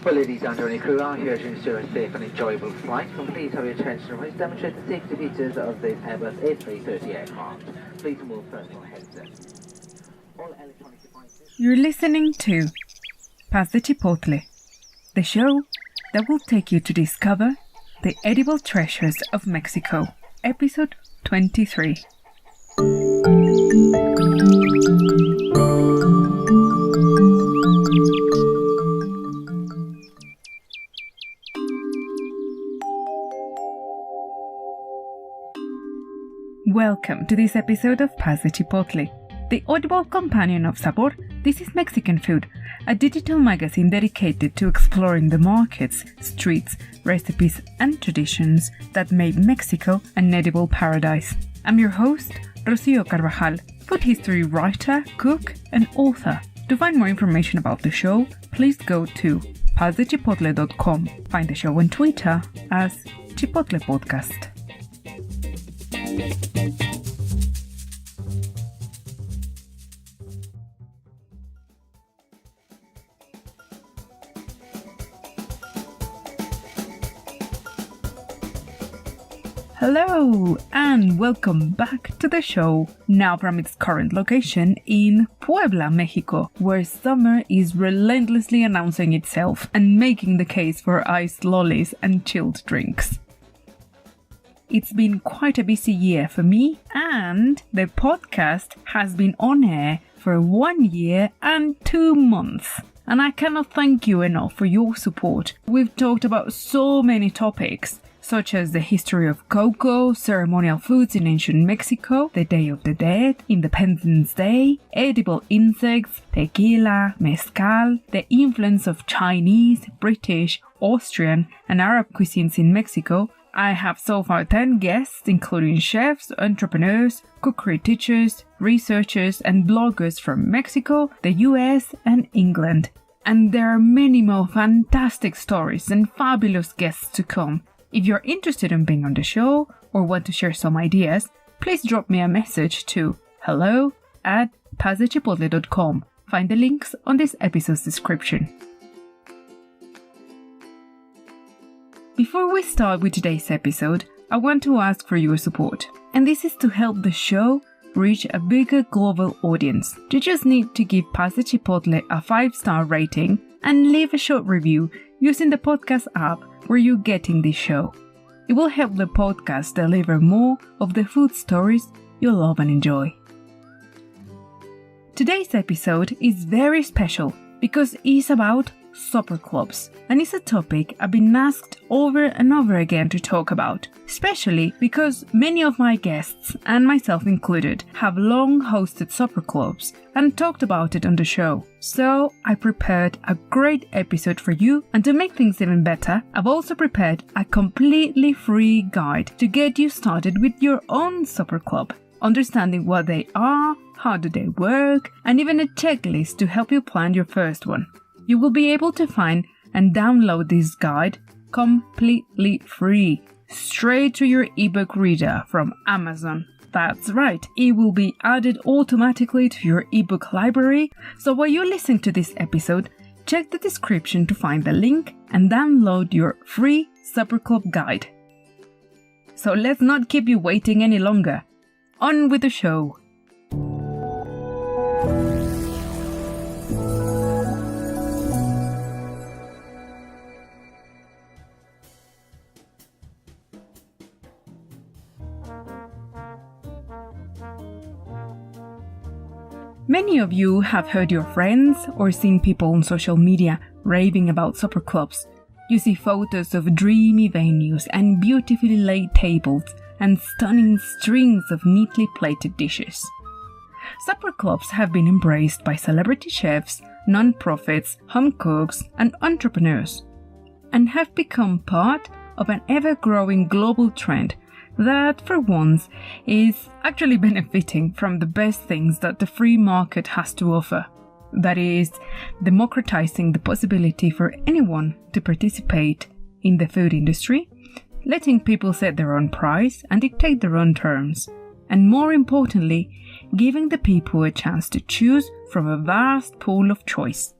Well, ladies and gentlemen, crew are here to ensure a safe and enjoyable flight. Please have your attention and please demonstrate the safety features of the Airbus A330 aircraft. Please remove personal headsets. All electronic devices... You're listening to Past the Chipotle, the show that will take you to discover the edible treasures of Mexico, episode 23. Welcome to this episode of Past the Chipotle, the audible companion of SABOR. This is Mexican Food, a digital magazine dedicated to exploring the markets, streets, recipes and traditions that made Mexico an edible paradise. I'm your host, Rocio Carvajal, food history writer, cook and author. To find more information about the show, please go to pastthechipotle.com. Find the show on Twitter as Chipotle Podcast. Hello and welcome back to the show, now from its current location in Puebla, Mexico, where summer is relentlessly announcing itself and making the case for iced lollies and chilled drinks. It's been quite a busy year for me, and the podcast has been on air for 1 year and 2 months. And I cannot thank you enough for your support. We've talked about so many topics, such as the history of cocoa, ceremonial foods in ancient Mexico, the Day of the Dead, Independence Day, edible insects, tequila, mezcal, the influence of Chinese, British, Austrian, and Arab cuisines in Mexico. I have so far 10 guests, including chefs, entrepreneurs, cookery teachers, researchers, and bloggers from Mexico, the US, and England. And there are many more fantastic stories and fabulous guests to come. If you're interested in being on the show or want to share some ideas, please drop me a message to hello@pastthechipotle.com. Find the links on this episode's description. Before we start with today's episode, I want to ask for your support. And this is to help the show reach a bigger global audience. You just need to give Past the Chipotle a 5-star rating and leave a short review using the podcast app where you're getting this show. It will help the podcast deliver more of the food stories you love and enjoy. Today's episode is very special because it's about supper clubs, and it's a topic I've been asked over and over again to talk about, especially because many of my guests, and myself included, have long hosted supper clubs and talked about it on the show. So I prepared a great episode for you, and to make things even better, I've also prepared a completely free guide to get you started with your own supper club, understanding what they are, how do they work, and even a checklist to help you plan your first one. You will be able to find and download this guide completely free, straight to your ebook reader from Amazon. That's right, it will be added automatically to your ebook library, so while you listen to this episode, check the description to find the link and download your free Supper Club guide. So let's not keep you waiting any longer. On with the show! Many of you have heard your friends or seen people on social media raving about supper clubs. You see photos of dreamy venues and beautifully laid tables and stunning strings of neatly plated dishes. Supper clubs have been embraced by celebrity chefs, non-profits, home cooks, and entrepreneurs, and have become part of an ever-growing global trend that, for once, is actually benefiting from the best things that the free market has to offer. That is, democratizing the possibility for anyone to participate in the food industry, letting people set their own price and dictate their own terms, and more importantly, giving the people a chance to choose from a vast pool of choice.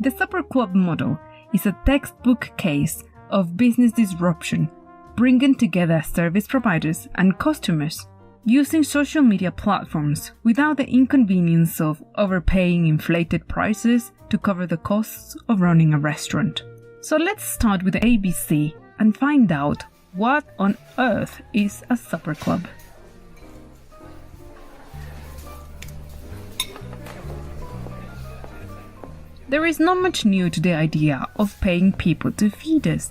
The SABOR Club model is a textbook case of business disruption, bringing together service providers and customers using social media platforms without the inconvenience of overpaying inflated prices to cover the costs of running a restaurant. So let's start with the ABC and find out what on earth is a SABOR Club. There is not much new to the idea of paying people to feed us,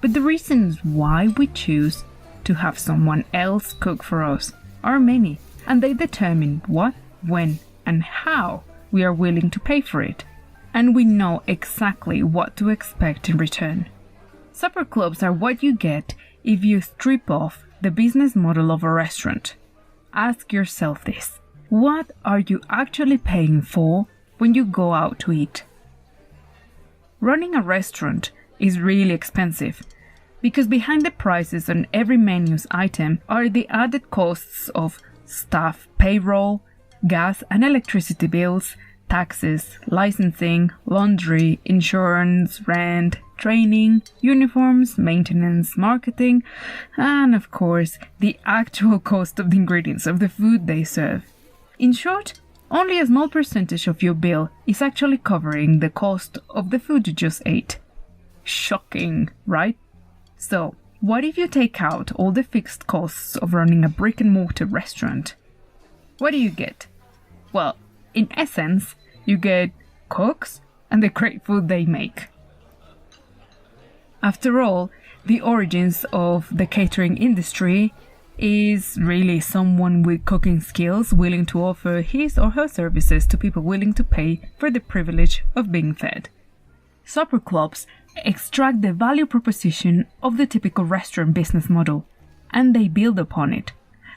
but the reasons why we choose to have someone else cook for us are many, and they determine what, when, and how we are willing to pay for it, and we know exactly what to expect in return. SABOR Clubs are what you get if you strip off the business model of a restaurant. Ask yourself this: what are you actually paying for when you go out to eat? Running a restaurant is really expensive because behind the prices on every menu's item are the added costs of staff payroll, gas and electricity bills, taxes, licensing, laundry, insurance, rent, training, uniforms, maintenance, marketing, and of course the actual cost of the ingredients of the food they serve. In short, only a small percentage of your bill is actually covering the cost of the food you just ate. Shocking, right? So, what if you take out all the fixed costs of running a brick-and-mortar restaurant? What do you get? Well, in essence, you get cooks and the great food they make. After all, the origins of the catering industry is really someone with cooking skills willing to offer his or her services to people willing to pay for the privilege of being fed. SABOR Clubs extract the value proposition of the typical restaurant business model, and they build upon it.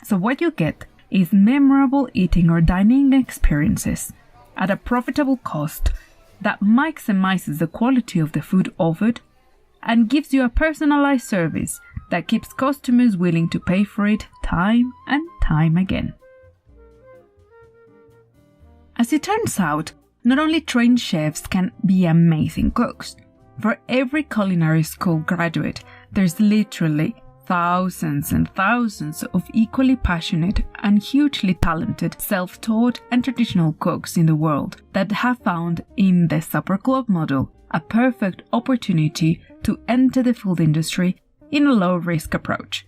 So what you get is memorable eating or dining experiences at a profitable cost that maximizes the quality of the food offered and gives you a personalized service that keeps customers willing to pay for it time and time again. As it turns out, not only trained chefs can be amazing cooks. For every culinary school graduate, there's literally thousands and thousands of equally passionate and hugely talented self-taught and traditional cooks in the world that have found in the SABOR Club model a perfect opportunity to enter the food industry in a low-risk approach,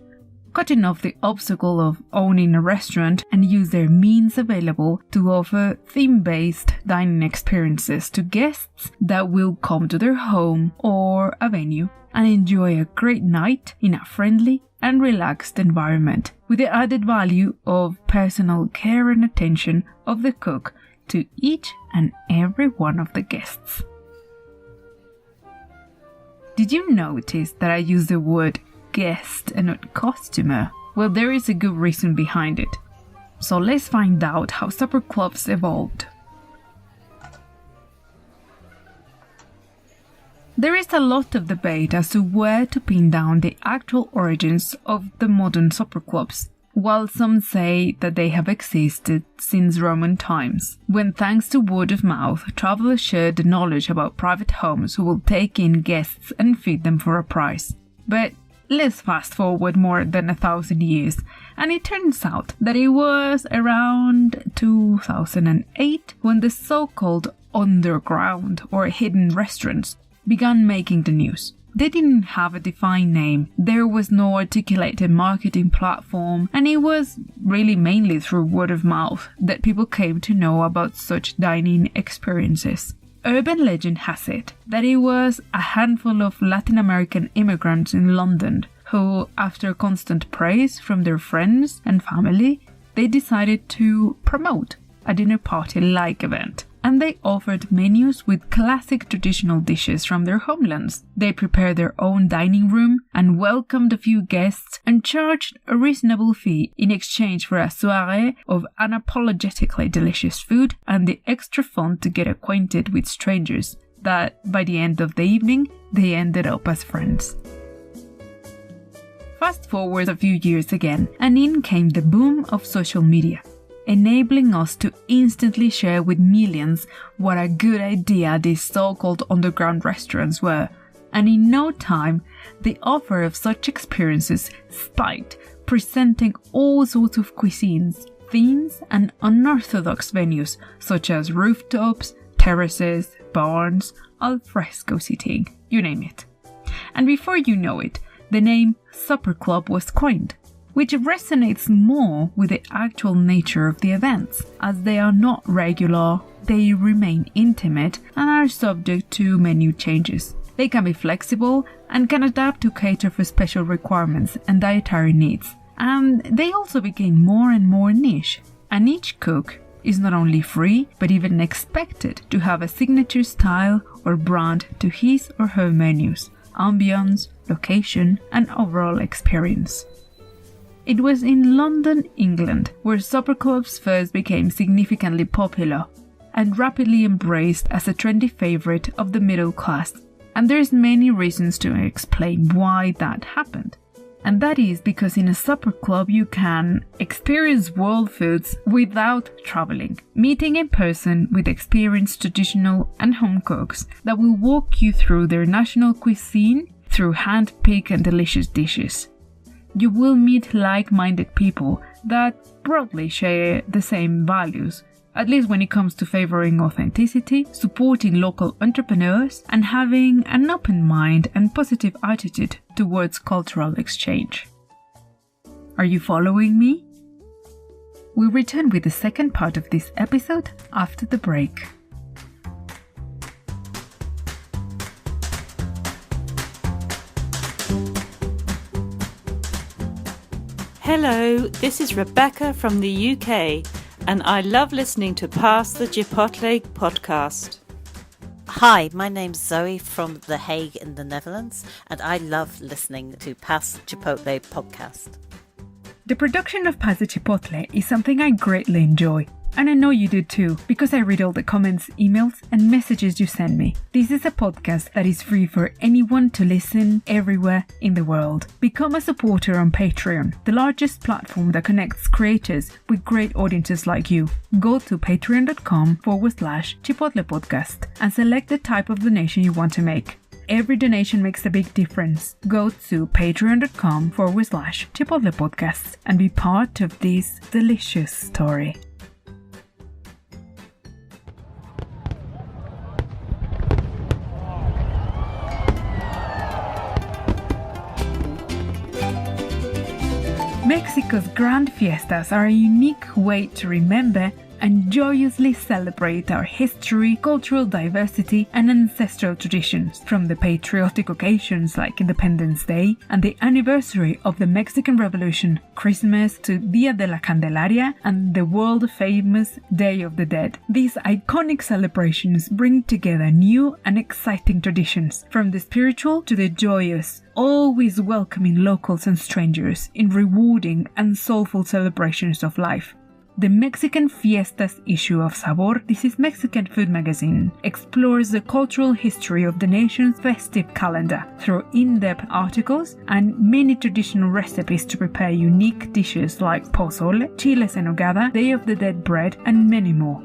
cutting off the obstacle of owning a restaurant and use their means available to offer theme-based dining experiences to guests that will come to their home or a venue and enjoy a great night in a friendly and relaxed environment, with the added value of personal care and attention of the cook to each and every one of the guests. Did you notice that I use the word guest and not customer? Well, there is a good reason behind it. So let's find out how SABOR Clubs evolved. There is a lot of debate as to where to pin down the actual origins of the modern SABOR Clubs. While some say that they have existed since Roman times, when thanks to word of mouth, travelers shared the knowledge about private homes who will take in guests and feed them for a price. But let's fast forward more than 1,000 years, and it turns out that it was around 2008 when the so-called underground or hidden restaurants began making the news. They didn't have a defined name, there was no articulated marketing platform, and it was really mainly through word of mouth that people came to know about such dining experiences. Urban legend has it that it was a handful of Latin American immigrants in London who, after constant praise from their friends and family, they decided to promote a dinner party-like event. And they offered menus with classic traditional dishes from their homelands. They prepared their own dining room and welcomed a few guests and charged a reasonable fee in exchange for a soirée of unapologetically delicious food and the extra fun to get acquainted with strangers that, by the end of the evening, they ended up as friends. Fast forward a few years again, and in came the boom of social media. enabling us to instantly share with millions what a good idea these so-called underground restaurants were. And in no time, the offer of such experiences spiked, presenting all sorts of cuisines, themes, and unorthodox venues such as rooftops, terraces, barns, al fresco seating, you name it. And before you know it, the name Supper Club was coined, which resonates more with the actual nature of the events. As they are not regular, they remain intimate and are subject to menu changes. They can be flexible and can adapt to cater for special requirements and dietary needs. And they also became more and more niche. And each cook is not only free, but even expected to have a signature style or brand to his or her menus, ambience, location, and overall experience. It was in London, England, where supper clubs first became significantly popular and rapidly embraced as a trendy favorite of the middle class. And there's many reasons to explain why that happened. And that is because in a supper club you can experience world foods without traveling, meeting in person with experienced traditional and home cooks that will walk you through their national cuisine through hand-picked and delicious dishes. You will meet like-minded people that broadly share the same values, at least when it comes to favoring authenticity, supporting local entrepreneurs, and having an open mind and positive attitude towards cultural exchange. Are you following me? We'll return with the second part of this episode after the break. Hello, this is Rebecca from the UK, and I love listening to Pass the Chipotle podcast. Hi, my name's Zoe from The Hague in the Netherlands, and I love listening to Pass the Chipotle podcast. The production of Pass the Chipotle is something I greatly enjoy. And I know you do too, because I read all the comments, emails, and messages you send me. This is a podcast that is free for anyone to listen everywhere in the world. Become a supporter on Patreon, the largest platform that connects creators with great audiences like you. Go to patreon.com/Chipotle podcast and select the type of donation you want to make. Every donation makes a big difference. Go to patreon.com/Chipotle podcast and be part of this delicious story. Mexico's grand fiestas are a unique way to remember and joyously celebrate our history, cultural diversity, and ancestral traditions, from the patriotic occasions like Independence Day and the anniversary of the Mexican Revolution, Christmas, to Dia de la Candelaria and the world-famous Day of the Dead. These iconic celebrations bring together new and exciting traditions, from the spiritual to the joyous, always welcoming locals and strangers in rewarding and soulful celebrations of life. The Mexican Fiestas issue of SABOR, this is Mexican food magazine, explores the cultural history of the nation's festive calendar through in-depth articles and many traditional recipes to prepare unique dishes like pozole, chiles en nogada, Day of the Dead bread, and many more.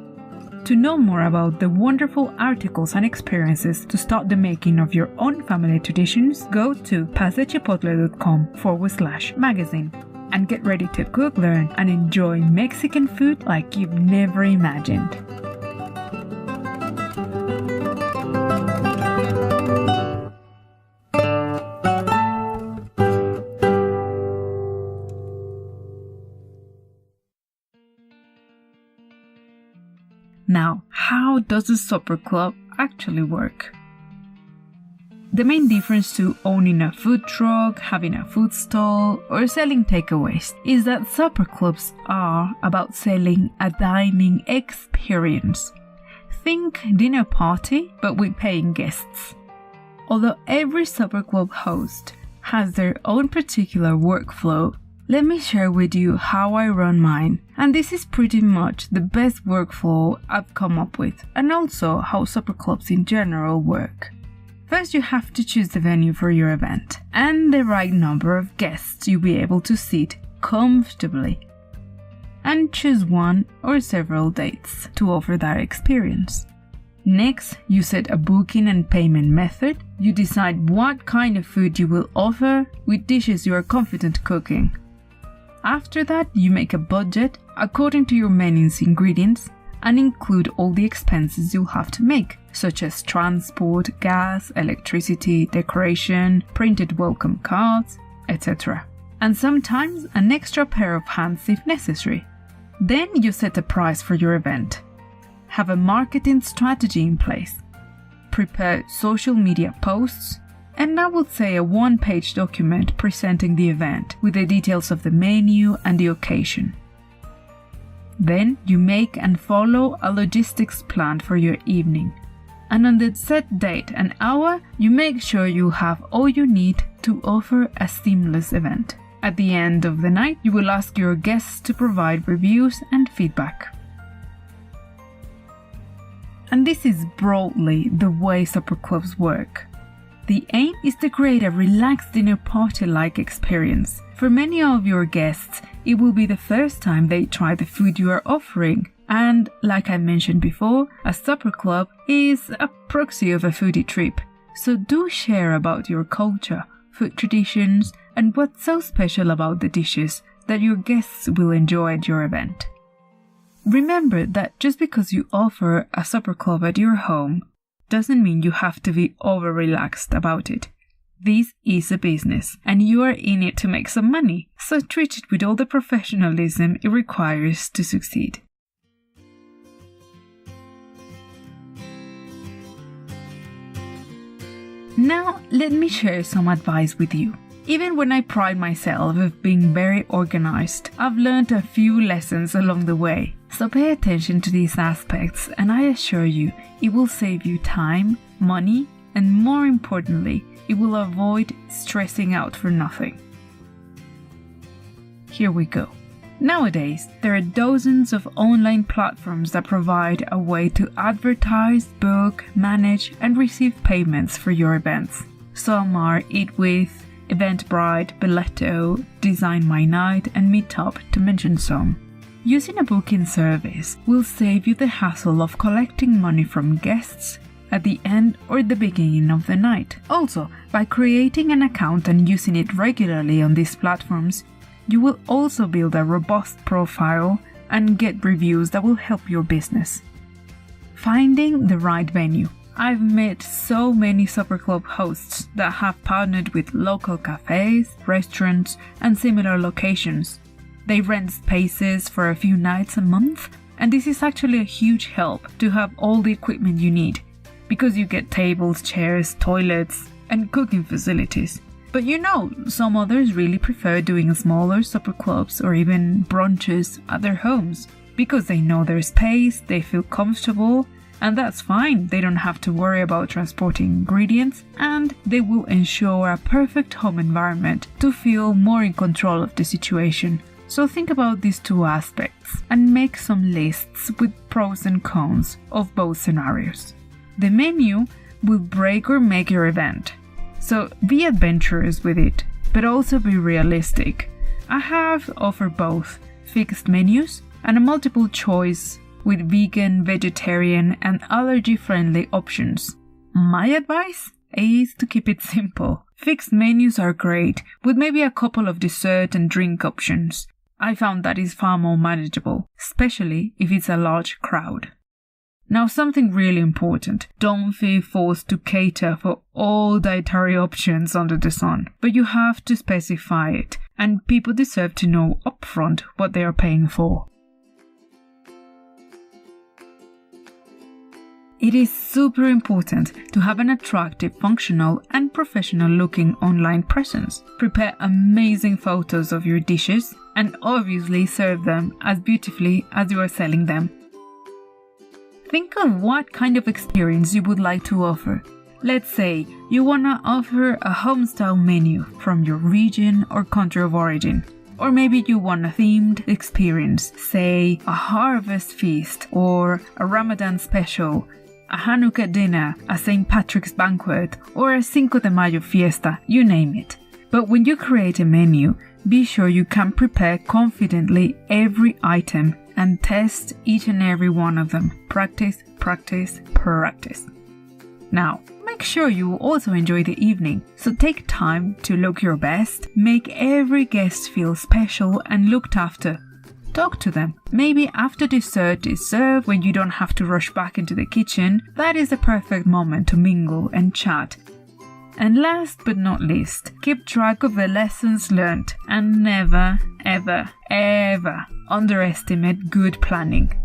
To know more about the wonderful articles and experiences to start the making of your own family traditions, go to passechipotle.com/magazine. And get ready to cook, learn, and enjoy Mexican food like you've never imagined. Now, how does a supper club actually work? The main difference to owning a food truck, having a food stall, or selling takeaways is that supper clubs are about selling a dining experience. Think dinner party, but with paying guests. Although every supper club host has their own particular workflow, let me share with you how I run mine. And this is pretty much the best workflow I've come up with, and also how supper clubs in general work. First, you have to choose the venue for your event and the right number of guests you'll be able to sit comfortably. and choose one or several dates to offer that experience. Next, you set a booking and payment method. You decide what kind of food you will offer with dishes you are confident cooking. After that, you make a budget according to your menu's ingredients and include all the expenses you'll have to make, such as transport, gas, electricity, decoration, printed welcome cards, etc. And sometimes an extra pair of hands if necessary. Then you set a price for your event. Have a marketing strategy in place. Prepare social media posts, and I would say a one-page document presenting the event with the details of the menu and the occasion. Then you make and follow a logistics plan for your evening. And on the set date and hour, you make sure you have all you need to offer a seamless event. At the end of the night, you will ask your guests to provide reviews and feedback. And this is broadly the way supper clubs work. The aim is to create a relaxed dinner party-like experience. For many of your guests, it will be the first time they try the food you are offering. And, like I mentioned before, a supper club is a proxy of a foodie trip. So do share about your culture, food traditions, and what's so special about the dishes that your guests will enjoy at your event. Remember that just because you offer a supper club at your home doesn't mean you have to be over-relaxed about it. This is a business, and you are in it to make some money, so treat it with all the professionalism it requires to succeed. Now, let me share some advice with you. Even when I pride myself of being very organized, I've learned a few lessons along the way. So pay attention to these aspects, and I assure you, it will save you time, money, and more importantly, it will avoid stressing out for nothing. Here we go. Nowadays, there are dozens of online platforms that provide a way to advertise, book, manage, and receive payments for your events. Some are Eat With, Eventbrite, Biletto, Design My Night, and Meetup, to mention some. Using a booking service will save you the hassle of collecting money from guests at the end or the beginning of the night. Also, by creating an account and using it regularly on these platforms, you will also build a robust profile and get reviews that will help your business. Finding the right venue. I've met so many supper club hosts that have partnered with local cafes, restaurants, and similar locations. They rent spaces for a few nights a month, and this is actually a huge help to have all the equipment you need, because you get tables, chairs, toilets, and cooking facilities. But some others really prefer doing smaller supper clubs or even brunches at their homes, because they know their space, they feel comfortable, and that's fine. They don't have to worry about transporting ingredients, and they will ensure a perfect home environment to feel more in control of the situation. So think about these two aspects and make some lists with pros and cons of both scenarios. The menu will break or make your event, so be adventurous with it, but also be realistic. I have offered both fixed menus and a multiple choice with vegan, vegetarian, and allergy-friendly options. My advice is to keep it simple. Fixed menus are great, with maybe a couple of dessert and drink options. I found that is far more manageable, especially if it's a large crowd. Now, something really important. Don't feel forced to cater for all dietary options under the sun, but you have to specify it, and people deserve to know upfront what they are paying for. It is super important to have an attractive, functional, and professional-looking online presence. Prepare amazing photos of your dishes and obviously serve them as beautifully as you are selling them. Think of what kind of experience you would like to offer. Let's say you want to offer a home-style menu from your region or country of origin. Or maybe you want a themed experience, say a harvest feast or a Ramadan special, a Hanukkah dinner, a St. Patrick's banquet, or a Cinco de Mayo fiesta, you name it. But when you create a menu, Be sure you can prepare confidently every item and test each and every one of them. Practice, practice, practice. Now, make sure you also enjoy the evening, so take time to look your best, make every guest feel special and looked after. Talk to them. Maybe after dessert is served, when you don't have to rush back into the kitchen, that is the perfect moment to mingle and chat. And last but not least, keep track of the lessons learned and never, ever, ever underestimate good planning.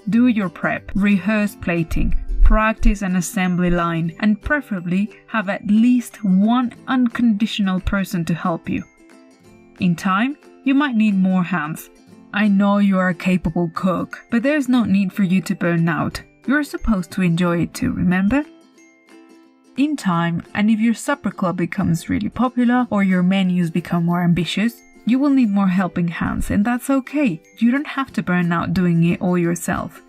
Do your prep, rehearse plating, practice an assembly line, and preferably have at least one unconditional person to help you. In time, you might need more hands. I know you are a capable cook, but there's no need for you to burn out. You're supposed to enjoy it too, remember? In time, and if your supper club becomes really popular or your menus become more ambitious, you will need more helping hands, and that's okay. You don't have to burn out doing it all yourself.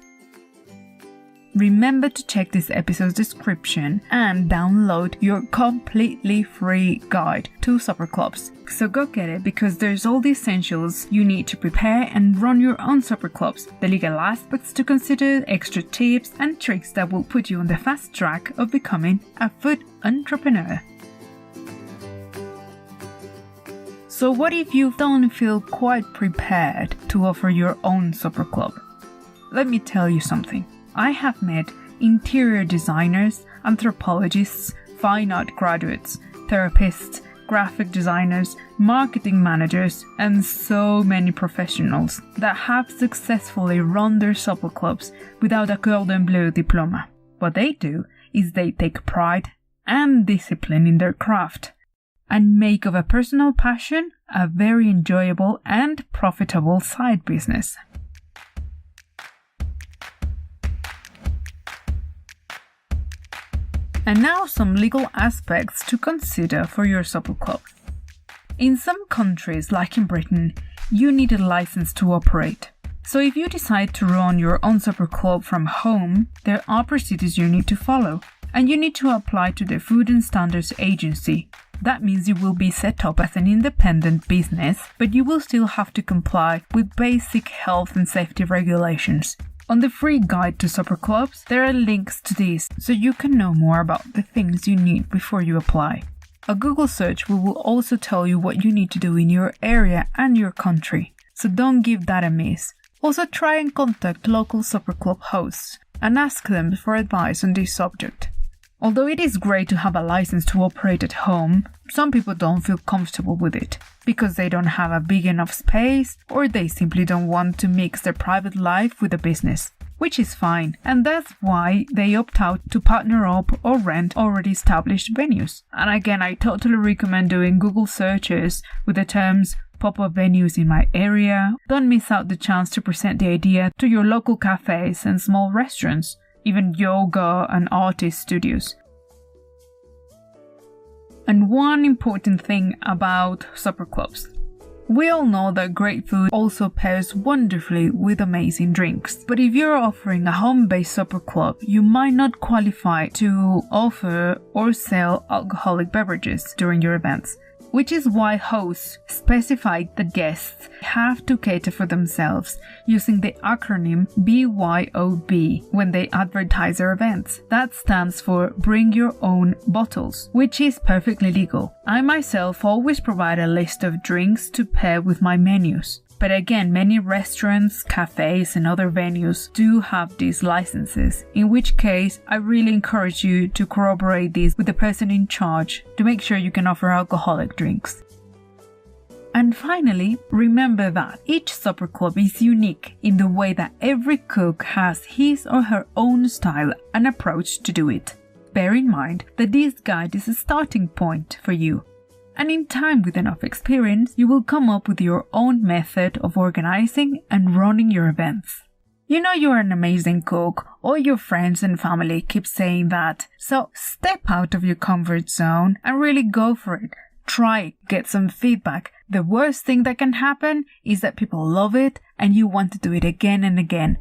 Remember to check this episode's description and download your completely free guide to supper clubs. So go get it, because there's all the essentials you need to prepare and run your own supper clubs, the legal aspects to consider, extra tips and tricks that will put you on the fast track of becoming a food entrepreneur. So what if you don't feel quite prepared to offer your own supper club? Let me tell you something. I have met interior designers, anthropologists, fine art graduates, therapists, graphic designers, marketing managers, and so many professionals that have successfully run their supper clubs without a Cordon Bleu diploma. What they do is they take pride and discipline in their craft and make of a personal passion a very enjoyable and profitable side business. And now some legal aspects to consider for your supper club. In some countries, like in Britain, you need a license to operate. So if you decide to run your own supper club from home, there are procedures you need to follow, and you need to apply to the Food and Standards Agency. That means you will be set up as an independent business, but you will still have to comply with basic health and safety regulations. On the free guide to supper clubs, there are links to these so you can know more about the things you need before you apply. A Google search will also tell you what you need to do in your area and your country, so don't give that a miss. Also try and contact local supper club hosts and ask them for advice on this subject. Although it is great to have a license to operate at home, some people don't feel comfortable with it because they don't have a big enough space or they simply don't want to mix their private life with the business, which is fine, and that's why they opt out to partner up or rent already established venues. And again, I totally recommend doing Google searches with the terms pop-up venues in my area. Don't miss out the chance to present the idea to your local cafes and small restaurants, even yoga and artist studios. And one important thing about supper clubs. We all know that great food also pairs wonderfully with amazing drinks. But if you're offering a home-based supper club, you might not qualify to offer or sell alcoholic beverages during your events, which is why hosts specify that guests have to cater for themselves using the acronym BYOB when they advertise their events. That stands for Bring Your Own Bottles, which is perfectly legal. I myself always provide a list of drinks to pair with my menus. But again, many restaurants, cafes and other venues do have these licenses, in which case I really encourage you to corroborate this with the person in charge to make sure you can offer alcoholic drinks. And finally, remember that each supper club is unique in the way that every cook has his or her own style and approach to do it. Bear in mind that this guide is a starting point for you. And in time, with enough experience, you will come up with your own method of organizing and running your events. You know you are an amazing cook, all your friends and family keep saying that, so step out of your comfort zone and really go for it. Try it, get some feedback. The worst thing that can happen is that people love it and you want to do it again and again.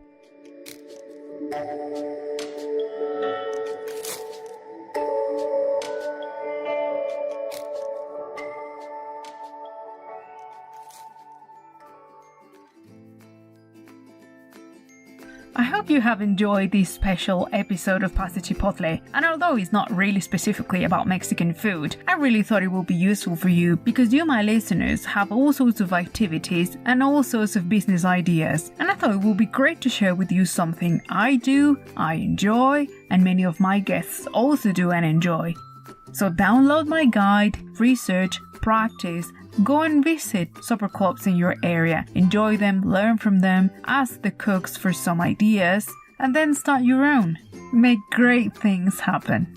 hope you have enjoyed this special episode of Pasta Chipotle, and although it's not really specifically about Mexican food, I really thought it would be useful for you because you, my listeners, have all sorts of activities and all sorts of business ideas, and I thought it would be great to share with you something I do, I enjoy, and many of my guests also do and enjoy. So download my guide, research, practice, go and visit supper clubs in your area, enjoy them, learn from them, ask the cooks for some ideas, and then start your own. Make great things happen.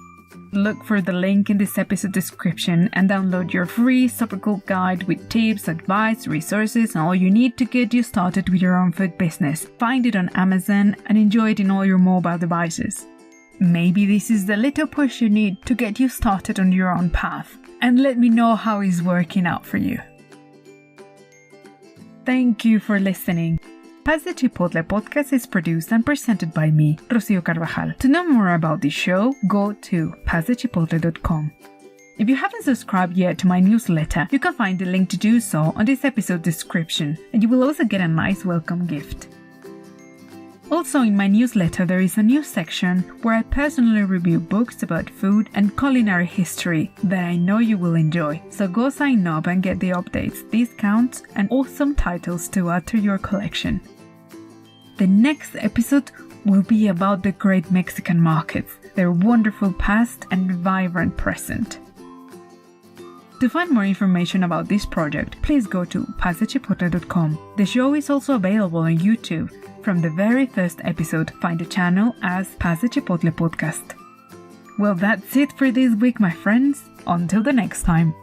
Look for the link in this episode description and download your free supper club guide with tips, advice, resources, and all you need to get you started with your own food business. Find it on Amazon and enjoy it in all your mobile devices. Maybe this is the little push you need to get you started on your own path. And let me know how it's working out for you. Thank you for listening. Past the Chipotle podcast is produced and presented by me, Rocio Carvajal. To know more about this show, go to pastthechipotle.com. If you haven't subscribed yet to my newsletter, you can find the link to do so on this episode description, and you will also get a nice welcome gift. Also, in my newsletter there is a new section where I personally review books about food and culinary history that I know you will enjoy. So go sign up and get the updates, discounts, and awesome titles to add to your collection. The next episode will be about the great Mexican markets, their wonderful past and vibrant present. To find more information about this project, please go to pastthechipotle.com. The show is also available on YouTube. From the very first episode, find the channel as Past the Chipotle Podcast. Well, that's it for this week, my friends. Until the next time.